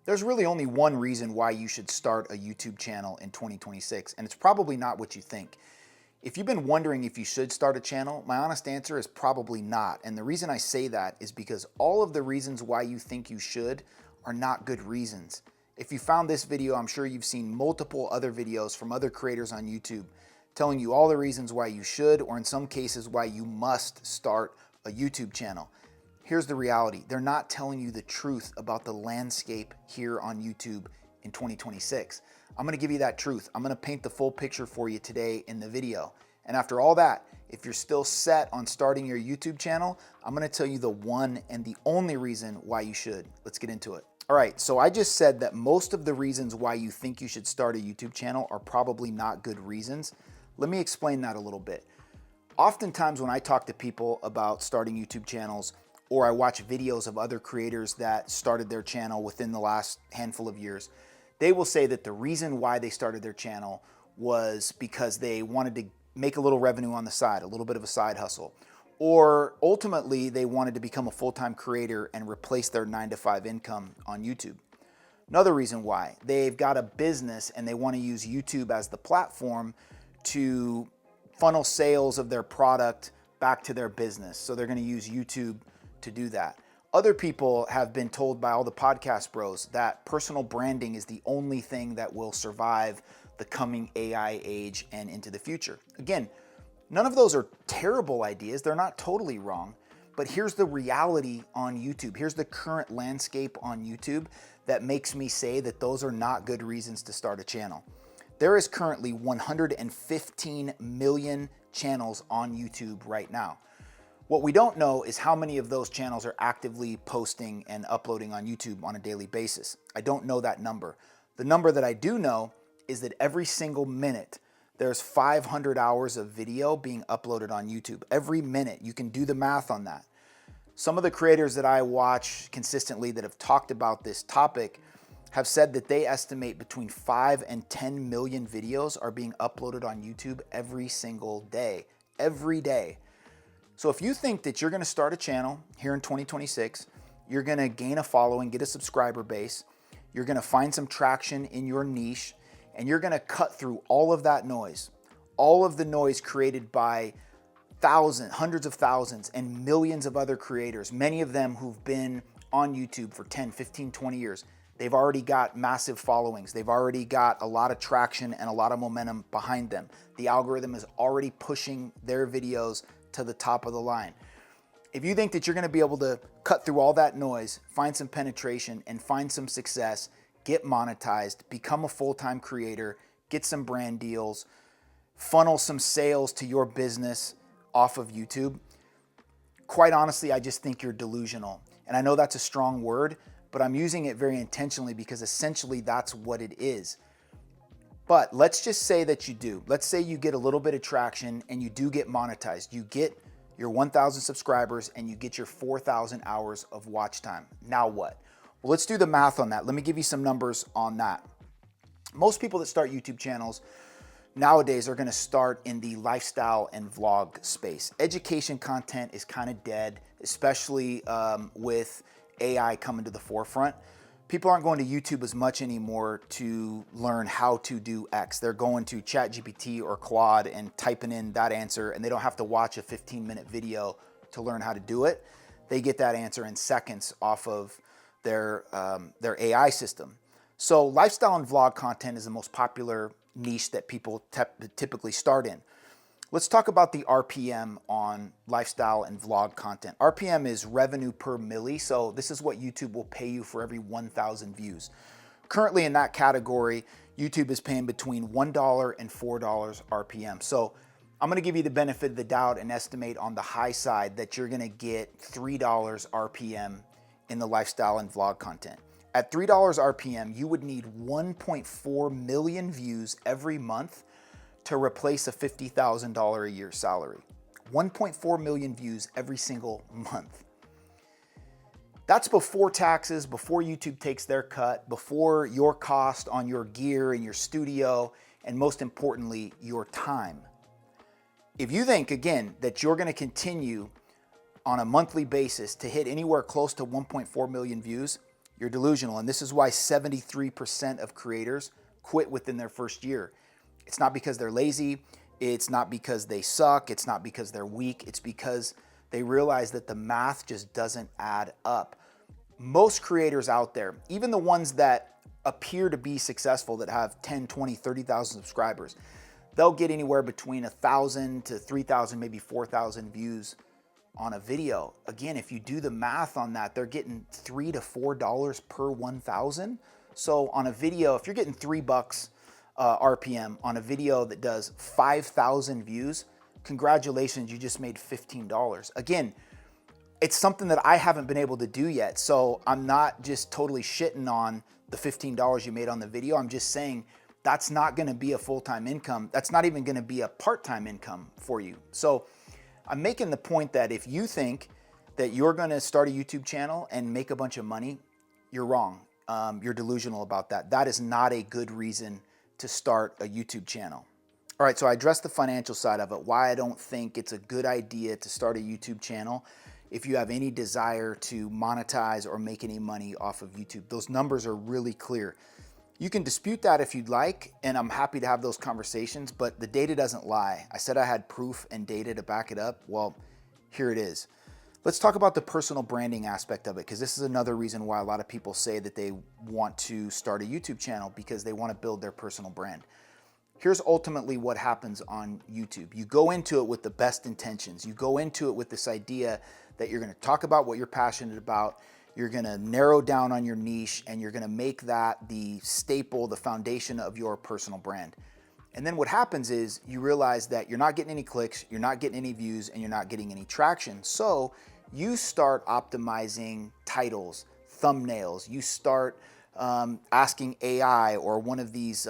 There's really only one reason why you should start a YouTube channel in 2026, and it's probably not what you think. If you've been wondering if you should start a channel, my honest answer is probably not. And the reason I say that is because all of the reasons why you think you should are not good reasons. If you found this video, I'm sure you've seen multiple other videos from other creators on YouTube telling you all the reasons why you should, or in some cases, why you must start a YouTube channel. Here's the reality. They're not telling you the truth about the landscape here on YouTube in 2026. I'm gonna give you that truth. I'm gonna paint the full picture for you today in the video. And after all that, if you're still set on starting your YouTube channel, I'm gonna tell you the one and the only reason why you should. Let's get into it. All right, so I just said that most of the reasons why you think you should start a YouTube channel are probably not good reasons. Let me explain that a little bit. Oftentimes when I talk to people about starting YouTube channels, or I watch videos of other creators that started their channel within the last handful of years, they will say that the reason why they started their channel was because they wanted to make a little revenue on the side, a little bit of a side hustle. Or ultimately, they wanted to become a full-time creator and replace their 9-to-5 income on YouTube. Another reason why, they've got a business and they want to use YouTube as the platform to funnel sales of their product back to their business. So they're going to use YouTube to do that. Other people have been told by all the podcast bros that personal branding is the only thing that will survive the coming AI age and into the future. Again, none of those are terrible ideas. They're not totally wrong, but here's the reality on YouTube. Here's the current landscape on YouTube that makes me say that those are not good reasons to start a channel. There is currently 115 million channels on YouTube right now. What we don't know is how many of those channels are actively posting and uploading on YouTube on a daily basis. I don't know that number. The number that I do know is that every single minute, there's 500 hours of video being uploaded on YouTube. Every minute, you can do the math on that. Some of the creators that I watch consistently that have talked about this topic have said that they estimate between 5 and 10 million videos are being uploaded on YouTube every single day, every day. So if you think that you're gonna start a channel here in 2026, you're gonna gain a following, get a subscriber base, you're gonna find some traction in your niche, and you're gonna cut through all of that noise, all of the noise created by thousands, hundreds of thousands, and millions of other creators, many of them who've been on YouTube for 10, 15, 20 years. They've already got massive followings. They've already got a lot of traction and a lot of momentum behind them. The algorithm is already pushing their videos to the top of the line. If you think that you're gonna be able to cut through all that noise, find some penetration and find some success, get monetized, become a full-time creator, get some brand deals, funnel some sales to your business off of YouTube, quite honestly, I just think you're delusional. And I know that's a strong word, but I'm using it very intentionally because essentially that's what it is. But let's just say that you do. Let's say you get a little bit of traction and you do get monetized. You get your 1,000 subscribers and you get your 4,000 hours of watch time. Now what? Well, let's do the math on that. Let me give you some numbers on that. Most people that start YouTube channels nowadays are gonna start in the lifestyle and vlog space. Education content is kind of dead, especially with AI coming to the forefront. People aren't going to YouTube as much anymore to learn how to do X. They're going to ChatGPT or Claude and typing in that answer, and they don't have to watch a 15-minute video to learn how to do it. They get that answer in seconds off of their AI system. So lifestyle and vlog content is the most popular niche that people typically start in. Let's talk about the RPM on lifestyle and vlog content. RPM is revenue per milli, so this is what YouTube will pay you for every 1,000 views. Currently in that category, YouTube is paying between $1 and $4 RPM. So I'm gonna give you the benefit of the doubt and estimate on the high side that you're gonna get $3 RPM in the lifestyle and vlog content. At $3 RPM, you would need 1.4 million views every month to replace a $50,000 a year salary. 1.4 million views every single month. That's before taxes, before YouTube takes their cut, before your cost on your gear and your studio, and most importantly, your time. If you think, again, that you're gonna continue on a monthly basis to hit anywhere close to 1.4 million views, You're delusional. And this is why 73% of creators quit within their first year. It's not because they're lazy. It's not because they suck. It's not because they're weak. It's because they realize that the math just doesn't add up. Most creators out there, even the ones that appear to be successful, that have 10, 20, 30,000 subscribers, they'll get anywhere between 1,000 to 3,000, maybe 4,000 views on a video. Again, if you do the math on that, they're getting $3 to $4 per 1,000. So on a video, if you're getting $3 RPM on a video that does 5,000 views, congratulations, you just made $15. Again, it's something that I haven't been able to do yet. So I'm not just totally shitting on the $15 you made on the video. I'm just saying that's not gonna be a full-time income. That's not even gonna be a part-time income for you. So I'm making the point that if you think that you're gonna start a YouTube channel and make a bunch of money, you're wrong. You're delusional about that. That is not a good reason to start a YouTube channel. All right, so I addressed the financial side of it, why I don't think it's a good idea to start a YouTube channel if you have any desire to monetize or make any money off of YouTube. Those numbers are really clear. You can dispute that if you'd like, and I'm happy to have those conversations, but the data doesn't lie. I said I had proof and data to back it up. Well, here it is. Let's talk about the personal branding aspect of it, because this is another reason why a lot of people say that they want to start a YouTube channel, because they want to build their personal brand. Here's ultimately what happens on YouTube. You go into it with the best intentions. You go into it with this idea that you're going to talk about what you're passionate about. You're going to narrow down on your niche, and you're going to make that the staple, the foundation of your personal brand. And then what happens is you realize that you're not getting any clicks, you're not getting any views, and you're not getting any traction. So you start optimizing titles, thumbnails. You start asking AI or one of these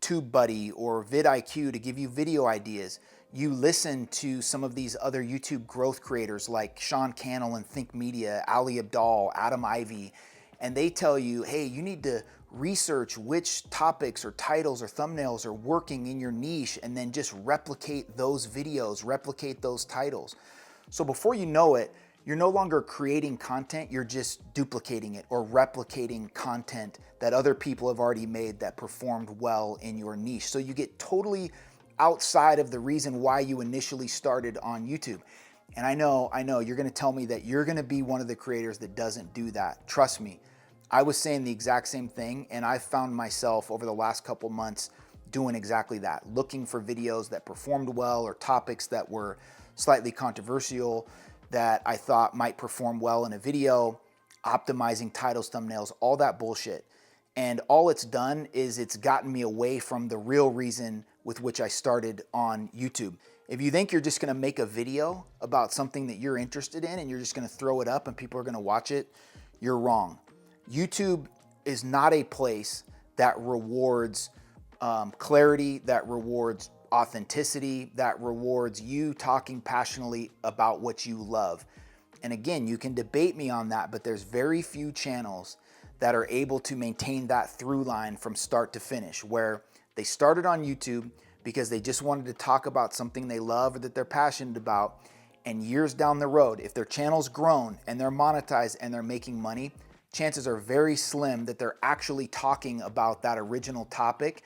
TubeBuddy or vidIQ to give you video ideas. You listen to some of these other YouTube growth creators like Sean Cannell and Think Media, Ali Abdaal, Adam Ivy, and they tell you, hey, you need to research which topics or titles or thumbnails are working in your niche, and then just replicate those videos, replicate those titles. So before you know it, you're no longer creating content, you're just duplicating it or replicating content that other people have already made that performed well in your niche. So you get totally outside of the reason why you initially started on YouTube. And I know, you're gonna tell me that you're gonna be one of the creators that doesn't do that. Trust me, I was saying the exact same thing, and I found myself over the last couple months doing exactly that, looking for videos that performed well or topics that were slightly controversial that I thought might perform well in a video, optimizing titles, thumbnails, all that bullshit. And all it's done is it's gotten me away from the real reason with which I started on YouTube. If you think you're just gonna make a video about something that you're interested in and you're just gonna throw it up and people are gonna watch it, you're wrong. YouTube is not a place that rewards clarity, that rewards authenticity, that rewards you talking passionately about what you love. And again, you can debate me on that, but there's very few channels that are able to maintain that through line from start to finish, where they started on YouTube because they just wanted to talk about something they love or that they're passionate about. And years down the road, if their channel's grown and they're monetized and they're making money, chances are very slim that they're actually talking about that original topic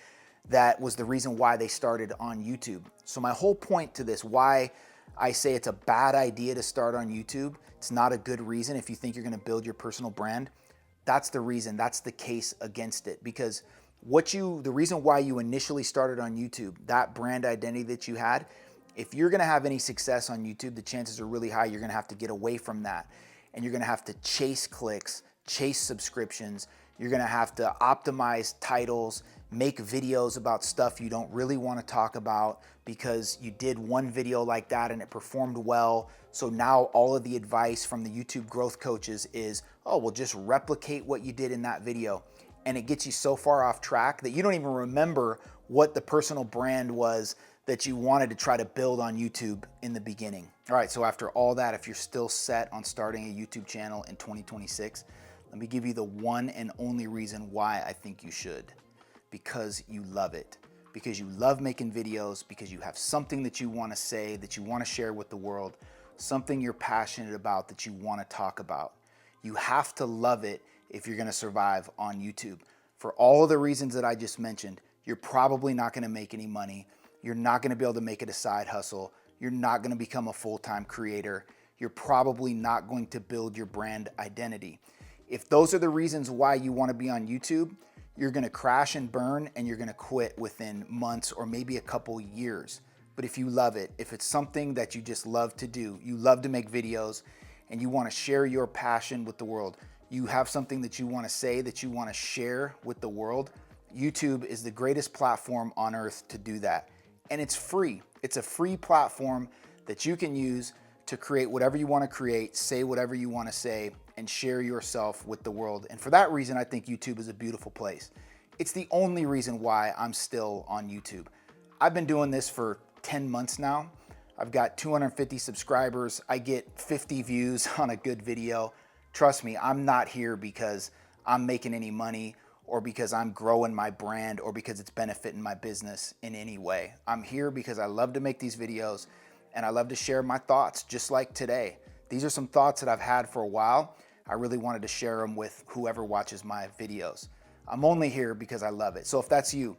that was the reason why they started on YouTube. So my whole point to this, why I say it's a bad idea to start on YouTube, it's not a good reason if you think you're gonna build your personal brand. That's the reason, that's the case against it. Because the reason why you initially started on YouTube, that brand identity that you had, if you're gonna have any success on YouTube, the chances are really high you're gonna have to get away from that. And you're gonna have to chase clicks, chase subscriptions. You're gonna have to optimize titles, make videos about stuff you don't really wanna talk about because you did one video like that and it performed well. So now all of the advice from the YouTube growth coaches is, oh, well, just replicate what you did in that video. And it gets you so far off track that you don't even remember what the personal brand was that you wanted to try to build on YouTube in the beginning. All right, so after all that, if you're still set on starting a YouTube channel in 2026, let me give you the one and only reason why I think you should. Because you love it. Because you love making videos, because you have something that you want to say, that you want to share with the world, something you're passionate about that you want to talk about. You have to love it if you're gonna survive on YouTube. For all of the reasons that I just mentioned, you're probably not gonna make any money. You're not gonna be able to make it a side hustle. You're not gonna become a full-time creator. You're probably not going to build your brand identity. If those are the reasons why you wanna be on YouTube, you're gonna crash and burn and you're gonna quit within months or maybe a couple years. But if you love it, if it's something that you just love to do, you love to make videos and you wanna share your passion with the world, you have something that you wanna say, that you wanna share with the world, YouTube is the greatest platform on earth to do that. And it's free. It's a free platform that you can use to create whatever you wanna create, say whatever you wanna say, and share yourself with the world. And for that reason, I think YouTube is a beautiful place. It's the only reason why I'm still on YouTube. I've been doing this for 10 months now. I've got 250 subscribers. I get 50 views on a good video. Trust me, I'm not here because I'm making any money or because I'm growing my brand or because it's benefiting my business in any way. I'm here because I love to make these videos and I love to share my thoughts just like today. These are some thoughts that I've had for a while. I really wanted to share them with whoever watches my videos. I'm only here because I love it. So if that's you,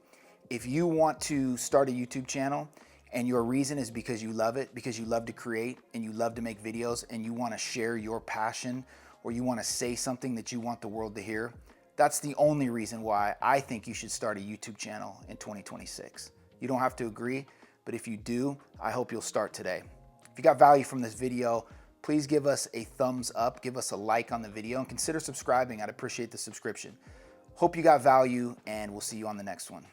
if you want to start a YouTube channel and your reason is because you love it, because you love to create and you love to make videos and you want to share your passion or you want to say something that you want the world to hear, that's the only reason why I think you should start a YouTube channel in 2026. You don't have to agree, but if you do, I hope you'll start today. If you got value from this video, please give us a thumbs up, give us a like on the video, and consider subscribing. I'd appreciate the subscription. Hope you got value, and we'll see you on the next one.